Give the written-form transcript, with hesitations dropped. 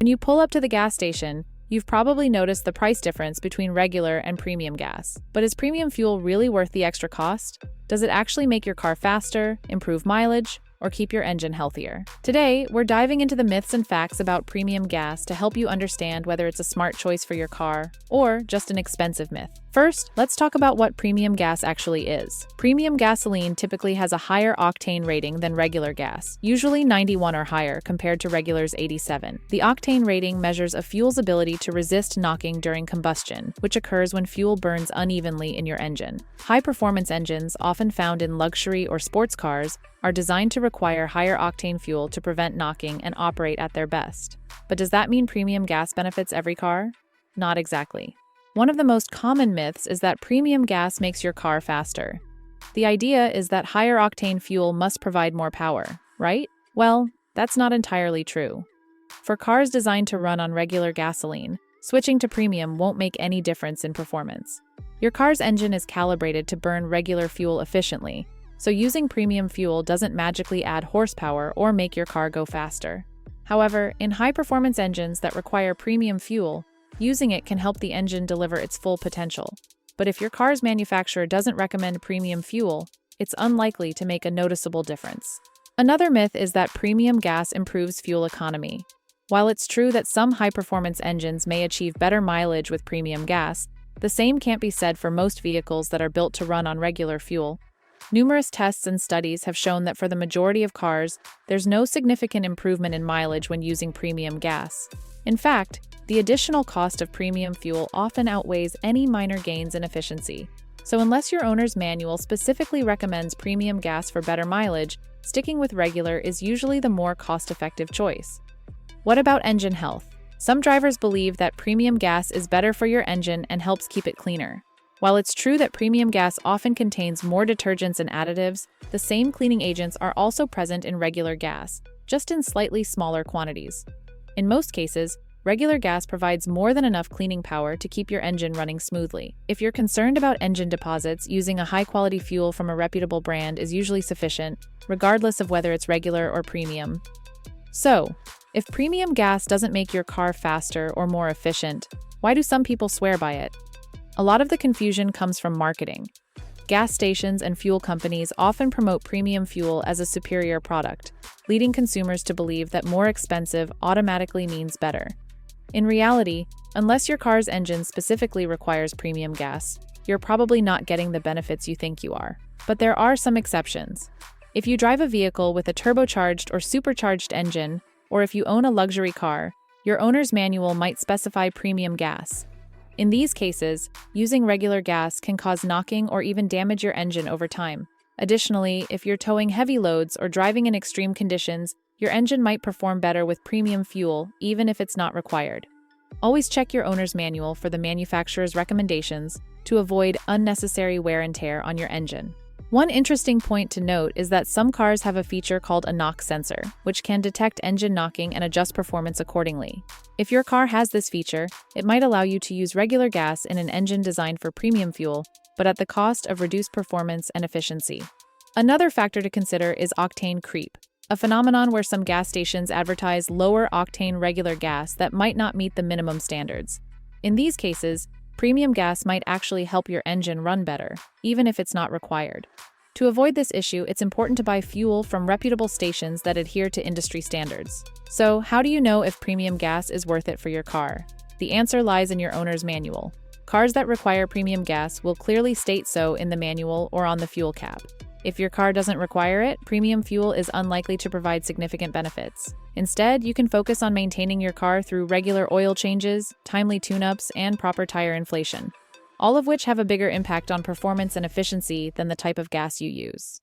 When you pull up to the gas station, you've probably noticed the price difference between regular and premium gas. But is premium fuel really worth the extra cost? Does it actually make your car faster, improve mileage, or keep your engine healthier? Today, we're diving into the myths and facts about premium gas to help you understand whether it's a smart choice for your car or just an expensive myth. First, let's talk about what premium gas actually is. Premium gasoline typically has a higher octane rating than regular gas, usually 91 or higher compared to regular's 87. The octane rating measures a fuel's ability to resist knocking during combustion, which occurs when fuel burns unevenly in your engine. High-performance engines, often found in luxury or sports cars, are designed to require higher octane fuel to prevent knocking and operate at their best. But does that mean premium gas benefits every car? Not exactly. One of the most common myths is that premium gas makes your car faster. The idea is that higher octane fuel must provide more power, right? Well, that's not entirely true. For cars designed to run on regular gasoline, switching to premium won't make any difference in performance. Your car's engine is calibrated to burn regular fuel efficiently, so using premium fuel doesn't magically add horsepower or make your car go faster. However, in high-performance engines that require premium fuel, using it can help the engine deliver its full potential. But if your car's manufacturer doesn't recommend premium fuel, it's unlikely to make a noticeable difference. Another myth is that premium gas improves fuel economy. While it's true that some high-performance engines may achieve better mileage with premium gas, the same can't be said for most vehicles that are built to run on regular fuel. Numerous tests and studies have shown that for the majority of cars, there's no significant improvement in mileage when using premium gas. In fact, the additional cost of premium fuel often outweighs any minor gains in efficiency. So unless your owner's manual specifically recommends premium gas for better mileage, sticking with regular is usually the more cost-effective choice. What about engine health? Some drivers believe that premium gas is better for your engine and helps keep it cleaner. While it's true that premium gas often contains more detergents and additives, the same cleaning agents are also present in regular gas, just in slightly smaller quantities. In most cases, regular gas provides more than enough cleaning power to keep your engine running smoothly. If you're concerned about engine deposits, using a high-quality fuel from a reputable brand is usually sufficient, regardless of whether it's regular or premium. So, if premium gas doesn't make your car faster or more efficient, why do some people swear by it? A lot of the confusion comes from marketing. Gas stations and fuel companies often promote premium fuel as a superior product, leading consumers to believe that more expensive automatically means better. In reality, unless your car's engine specifically requires premium gas, you're probably not getting the benefits you think you are. But there are some exceptions. If you drive a vehicle with a turbocharged or supercharged engine, or if you own a luxury car, your owner's manual might specify premium gas. In these cases, using regular gas can cause knocking or even damage your engine over time. Additionally, if you're towing heavy loads or driving in extreme conditions, your engine might perform better with premium fuel, even if it's not required. Always check your owner's manual for the manufacturer's recommendations to avoid unnecessary wear and tear on your engine. One interesting point to note is that some cars have a feature called a knock sensor, which can detect engine knocking and adjust performance accordingly. If your car has this feature, it might allow you to use regular gas in an engine designed for premium fuel, but at the cost of reduced performance and efficiency. Another factor to consider is octane creep, a phenomenon where some gas stations advertise lower octane regular gas that might not meet the minimum standards. In these cases, premium gas might actually help your engine run better, even if it's not required. To avoid this issue, it's important to buy fuel from reputable stations that adhere to industry standards. So, how do you know if premium gas is worth it for your car? The answer lies in your owner's manual. Cars that require premium gas will clearly state so in the manual or on the fuel cap. If your car doesn't require it, premium fuel is unlikely to provide significant benefits. Instead, you can focus on maintaining your car through regular oil changes, timely tune-ups, and proper tire inflation, all of which have a bigger impact on performance and efficiency than the type of gas you use.